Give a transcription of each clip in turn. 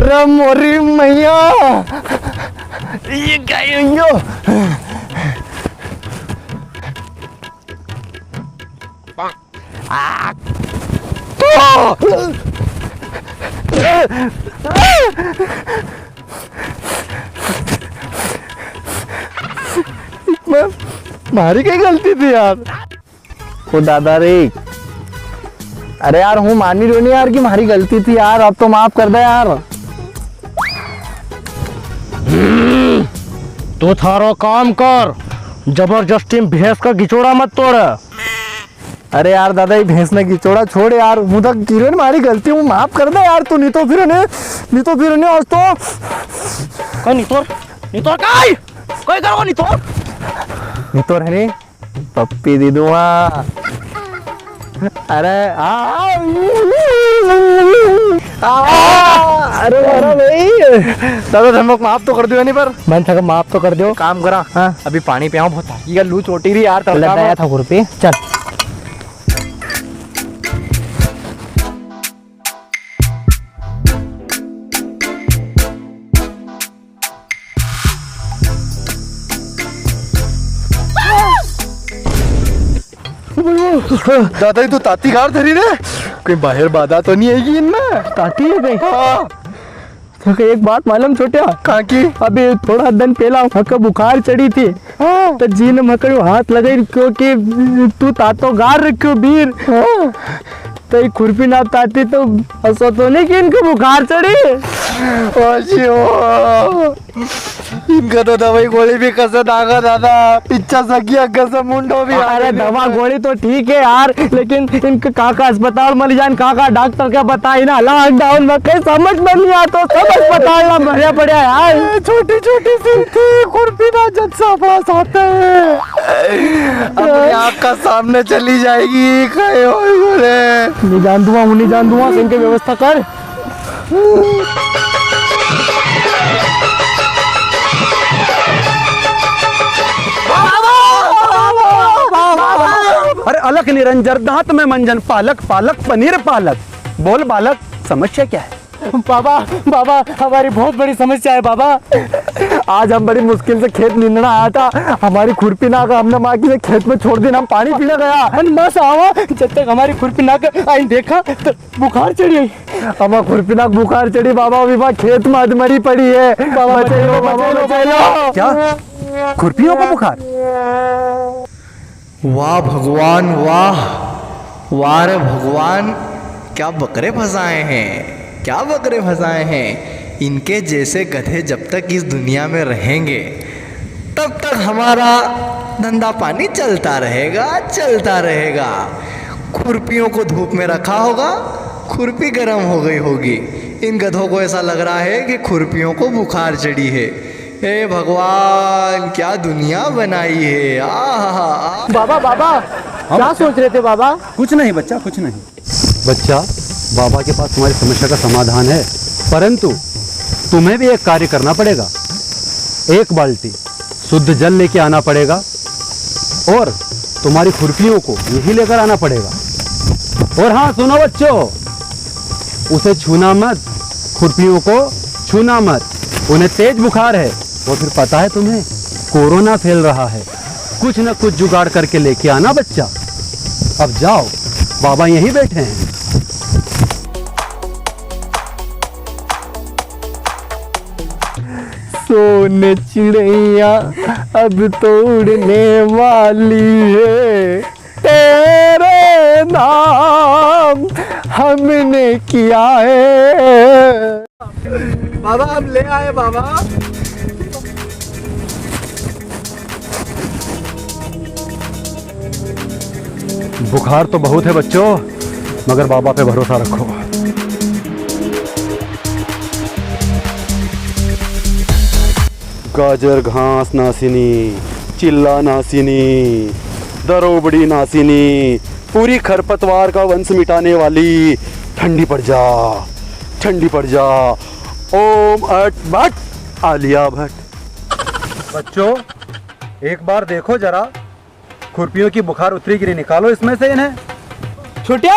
अरे मोरी मैया, ये क्या है यो? मारी क्या गलती थी यार? ओ दादा रे, अरे यार हूँ मानी रो नहीं यार कि हमारी गलती थी यार, अब तो माफ कर दे यार। तो थारो काम कर, जबरदस्ती भैंस का घिचोड़ा मत तोड़। अरे यार दादा, ये भैंस ने घिचोड़ा छोड़ यार, मुझे किरण मारी गलती, हूँ माफ कर दे यार तू, नहीं तो फिर ने आज तो कोई नहीं तोड़ कोई करो नहीं तोड़ रहने पप्पी दे दूंगा। अरे अरे भाई दादा, धमक माफ तो कर दियो नहीं, पर मन था माफ तो कर दो। काम करा। हाँ अभी पानी पियाऊं, बहुत थाकी लू चोटी रही यार, लगाया था खुरपी। चल दादा ही तो ताती कार धरी रे, कोई बाहर बाधा तो नहीं आएगी इनमें? ताती है भाई। हाँ। तो एक बात मालूम छोटा, कहाँ की? अभी थोड़ा दिन पहला मका बुखार चढ़ी थी। हाँ। तो जी ने मकड़ो हाथ लगाई, क्योंकि तू तातो गार रखियो बीर। हाँ। तो ये खुरपी ना ताती तो हंसो तो नहीं कि इनको बुखार चढ़ी। इनका तो दवाई गोली भी कसम आगा दादा, पिच्चा सकिया कसम मुंडो भी। अरे दवा गोली तो ठीक है यार, लेकिन इनके काका अस्पताल में ले जान, काका डॉक्टर क्या बताई ना, लॉकडाउन में कहीं समझ में नहीं आता, सब अस्पताल में भरे पड़े यार। छोटी छोटी सी खुरपी ना जब सा पास होते हैं, अपनी आँख का सामने चली जाएगी। कहे बोले नहीं जान दूंगा, इनकी व्यवस्था कर। अरे अलग निरंजन दांत में मंजन, पालक पालक पनीर पालक। बोल बालक, समस्या क्या है? बाबा हमारी बहुत बड़ी समस्या है बाबा। आज हम बड़ी मुश्किल से खेत नींदना आया था, हमारी खुरपी ना का हमने माँ की खेत में छोड़ दी, हम पानी पीने गया। मस आवा, जब तक हमारी खुरपी ना आई देखा तो बुखार चढ़ी आई। हमारा खुरपी ना बुखार चढ़ी बाबा, अभी वहाँ खेत में अधमरी पड़ी है। बाबा बचाइए। क्या खुरपियों का बुखार? वाह भगवान वाह, वाह रे भगवान, क्या बकरे फंसाए हैं, क्या बकरे फंसाए हैं। इनके जैसे गधे जब तक इस दुनिया में रहेंगे तब तक हमारा धंधा पानी चलता रहेगा। खुरपियों को धूप में रखा होगा, खुरपी गर्म हो गई होगी, इन गधों को ऐसा लग रहा है कि खुरपियों को बुखार चढ़ी है। हे भगवान, क्या दुनिया बनाई है। बाबा क्या सोच रहे थे बाबा? कुछ नहीं बच्चा, कुछ नहीं बच्चा, बाबा के पास तुम्हारी समस्या का समाधान है, परंतु तुम्हें भी एक कार्य करना पड़ेगा। एक बाल्टी शुद्ध जल लेके आना पड़ेगा और तुम्हारी खुरपियों को यही लेकर आना पड़ेगा। और हाँ सुनो बच्चों, उसे छूना मत, खुरपियों को छूना मत, उन्हें तेज बुखार है। और फिर पता है तुम्हें, कोरोना फैल रहा है, कुछ न कुछ जुगाड़ करके लेके आना बच्चा। अब जाओ, बाबा यहीं बैठे हैं। सोने चिड़ैया अब तो उड़ने वाली है, तेरे नाम हमने किया है। बाबा हम ले आए बाबा। बुखार तो बहुत है बच्चों, मगर बाबा पे भरोसा रखो। गाजर घास नासिनी, चिल्ला नासिनी, दरोबड़ी नासिनी, पूरी खरपतवार का वंश मिटाने वाली, ठंडी पड़ जा, ठंडी पड़ जा, ओम अट भट आलिया भट्ट। बच्चों एक बार देखो जरा, खुरपियों की बुखार उतरी गिरी, निकालो इसमें से इन्हें। छोटिया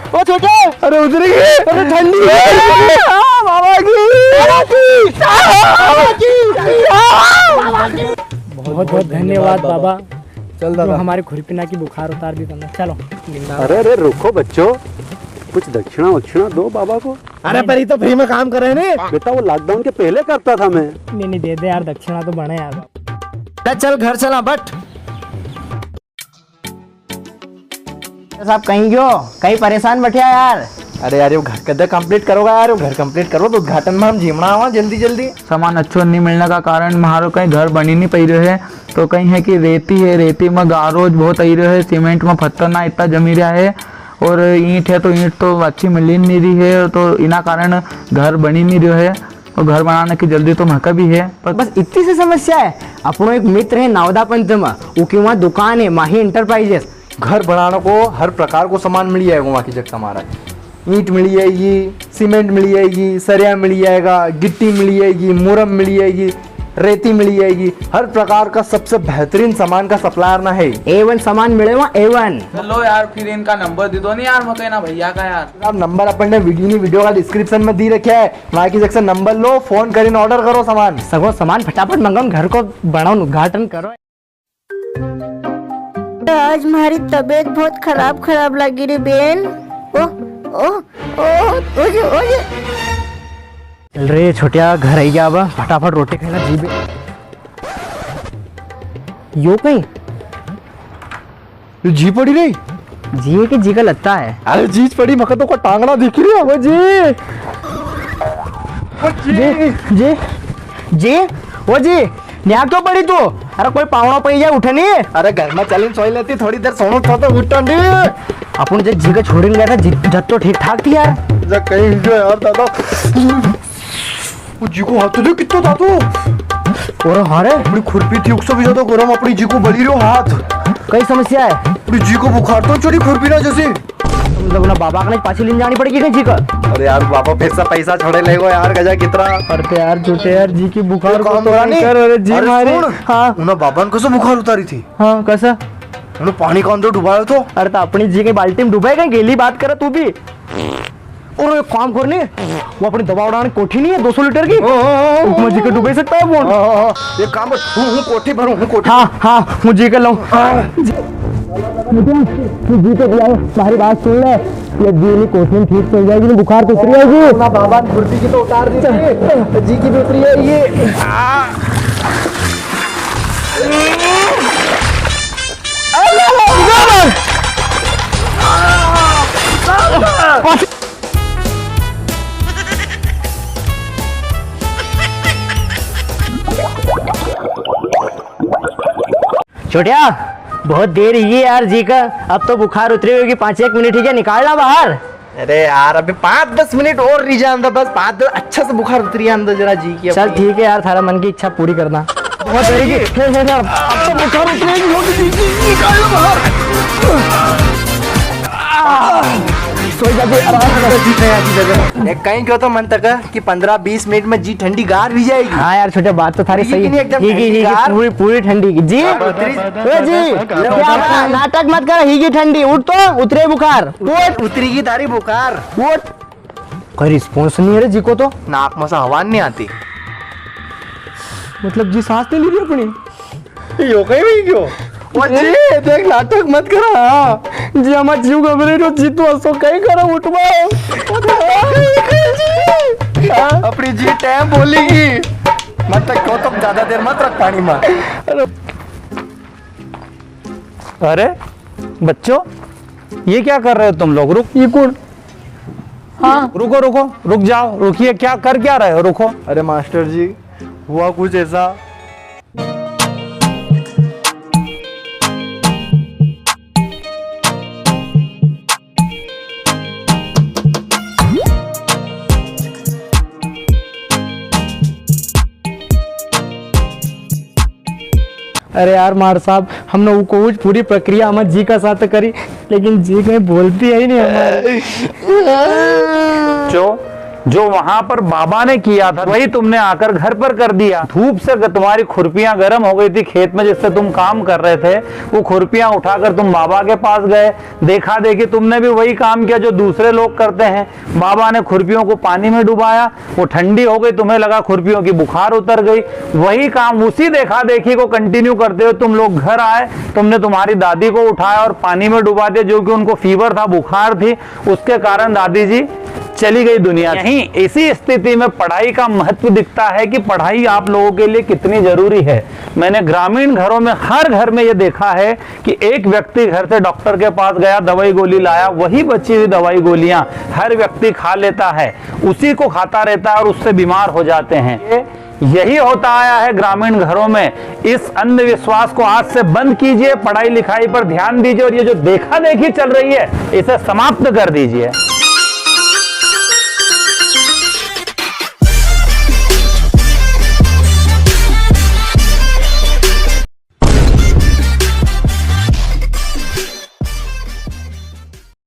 ओ छोटे, अरे उतरी गई, अरे ठंडी है। बाबा की बहुत बहुत धन्यवाद बाबा, चल जो दादा। हमारे खुरपीना की बुखार उतार दी तुमने। चलो अरे अरे रुको बच्चों, कुछ दक्षिणा वक्षिणा दो बाबा को। अरे पर ये तो फ्री में काम कर रहे हैं ने। बेटा वो लॉकडाउन के पहले करता था मैं। नहीं दे दे यार, दक्षिणा तो बने यार। चल घर चला बट। साहब कहीं क्यों, कहीं परेशान बैठे यार। अरे यार, वो घर कदे कंप्लीट करोगा यार, वो घर कंप्लीट करो तो उद्घाटन में हम झीमना आवा जल्दी जल्दी। सामान अच्छो नहीं मिलने का कारण हमारो कहीं घर बनी नहीं पई रहे है, तो कहीं है कि रेती है, रेती में गारोज बहुत आई रहे है, सीमेंट में पत्थर ना इतना जमी रहा है, और ईंट है तो ईंट तो अच्छी मिल ही नहीं रही है, तो इना कारण घर बनी नहीं रहे है, और घर बनाने की जल्दी तो महका भी है। पर बस इतनी सी समस्या है। अपनो एक मित्र है नावदा पंथ में, उसकी वहाँ दुकान है माही इंटरप्राइजेस। घर बनाने को हर प्रकार को सामान मिल जाएगा वहाँ की जगह। हमारा ईंट मिल जाएगी, सीमेंट मिल जाएगी, सरिया मिल जाएगा, गिट्टी मिल जाएगी, मुरम मिल जाएगी, रेती मिल जाएगी, हर प्रकार का सबसे बेहतरीन सामान का सप्लायर ना है। A1 सामान मिले वहाँ A1। चलो यार, फिर इनका नंबर दे दो नहीं यार, मत ना भैया का यार। अब नंबर अपन ने वीडियो का डिस्क्रिप्शन में दी रखा है, वहाँ की जगह नंबर लो, फोन करीन ऑर्डर करो सामान। सगो सामान फटाफट मंगाओ, घर को बनाओ, उद्घाटन करो। आज हमारी तबीयत बहुत खराब लगी रे बेन। ओह चल रे छोटिया, घर आई गया, अब फटाफट रोटी खाना जीबे। यो कहीं जी पड़ी नहीं, जी के जी का लगता है। अरे जीज पड़ी मका तो को टांगना दिख रही है वो जी। जी जी वो जी, यहाँ क्यों पड़ी तू? अरे कोई पावड़ा पड़ी जाए, उठे नहीं। अरे घर में चलिन सोई लेती, थोड़ी देर सोनो तो उठा नहीं। अपन जब जी का छोड़ने गया था, जब तो ठीक ठाक थी यार। जब कहीं जो यार दादा वो जी को हाथ दे कितना था तू। और हाँ रे, अपनी खुरपी थी, उससे भी ज्यादा गरम अपनी जी को बली रहो हाथ। कई समस्या है। अपनी जी को बुखार तो चोरी खुरपी ना जैसे। मतलब ना बाबा का पाछी लेने जानी पड़ेगी कहीं जी का। अरे यार बाबा पैसा छोड़े लेगो यार, गजा कितना। अरे यार झूठे यार, जी की बुखार को काम तो नहीं कर। अरे जी मारे। हाँ उन्हें बाबा ने कैसे बुखार उतारी थी? हाँ कैसा? उन्हें पानी का अंदर डुबाया तो। अरे तो अपनी जी की बाल्टी में डूबेगा, गेली बात करे तू भी। और एक काम करनी, वो अपनी दवा उड़ाने कोठी नहीं है 200 लीटर की, उसमें जी का डूबे सकता है फोन। ये काम हूँ कोठी भरूँ, हूँ कोठी। हाँ मुझे कर लाऊं। जी तो दिया, तुम्हारी बात सुन ले, ये जी नहीं कोठी में ठीक चल जाएगी, बुखार तो उतरी जाएगी। ना बाबा ने खुरपी की तो उतार दी थी, जी की भी उतरी है ये। छोटिया बहुत देर ही है यार जी का, अब तो बुखार उतरी होगी, 5-1 मिनट ठीक है, निकालना बाहर। अरे यार अभी 5-10 मिनट और रह जाए अंदर, बस 5-10 अच्छा से बुखार उतरी है अंदर जरा जी की। चल ठीक है यार, थारा मन की इच्छा पूरी करना। बहुत देरी की, अब तो बुखार उतरेगी, होगी जी, निकालना बाहर। सो जाते आराम से। कहीं क्यों तो मन तक कि 15-20 मिनट में जी ठंडी गार भी जाएगी। हाँ यार छोटे, बात तो थारी ये सही कि नहीं एकदम है। ही ठंडी पूरी पूरी ठंडी की जी। ए जी क्या बात, नाटक मत कर, ही की ठंडी, उठ तो उतरे बुखार, उठ। उतरी की तारी बुखार। उठ। कोई रिस्पॉन्स नहीं है रे जी को तो, नाक में से हवा नहीं आती। मतलब जी सांस नहीं ली रही अपनी। यो कहीं भी क्यों? वो जी देख नाटक मत करा। हाँ जी हमारा जीव घबरे तो जी तो असो कहीं करो, उठवाओ। अपनी जी टाइम बोलेगी मत तक क्यों, तुम ज्यादा देर मत रख पानी में। अरे बच्चों, ये क्या कर रहे हो तुम लोग? रुक, ये कौन? हाँ रुको रुको, रुक जाओ, रुकिए, क्या कर क्या रहे हो? रुको। अरे मास्टर जी हुआ कुछ ऐसा। अरे यार मार साहब, हमने वो कुछ पूरी प्रक्रिया हमारे जी का साथ करी, लेकिन जी कहीं बोलती है ही नहीं हमारे। जो जो वहां पर बाबा ने किया था वही तुमने आकर घर पर कर दिया। धूप से तुम्हारी खुरपियां गर्म हो गई थी खेत में जिससे तुम काम कर रहे थे, वो खुरपियां उठाकर तुम बाबा के पास गए। देखा देखी तुमने भी वही काम किया जो दूसरे लोग करते हैं। बाबा ने खुरपियों को पानी में डुबाया, वो ठंडी हो गई, तुम्हें लगा खुरपियों की बुखार उतर गई। वही काम उसी देखा देखी को कंटिन्यू करते हुए तुम लोग घर आए, तुमने तुम्हारी दादी को उठाया और पानी में डुबा दिया, जो कि उनको फीवर था, बुखार थी, उसके कारण दादी जी चली गई दुनिया। यहीं इसी स्थिति में पढ़ाई का महत्व दिखता है कि पढ़ाई आप लोगों के लिए कितनी जरूरी है। मैंने ग्रामीण घरों में हर घर में यह देखा है कि एक व्यक्ति घर से डॉक्टर के पास गया, दवाई गोली लाया, वही बची हुई दवाई गोलियां हर व्यक्ति खा लेता है, उसी को खाता रहता है और उससे बीमार हो जाते हैं। यही होता आया है ग्रामीण घरों में। इस अंधविश्वास को आज से बंद कीजिए, पढ़ाई लिखाई पर ध्यान दीजिए और ये जो देखा देखी चल रही है इसे समाप्त कर दीजिए।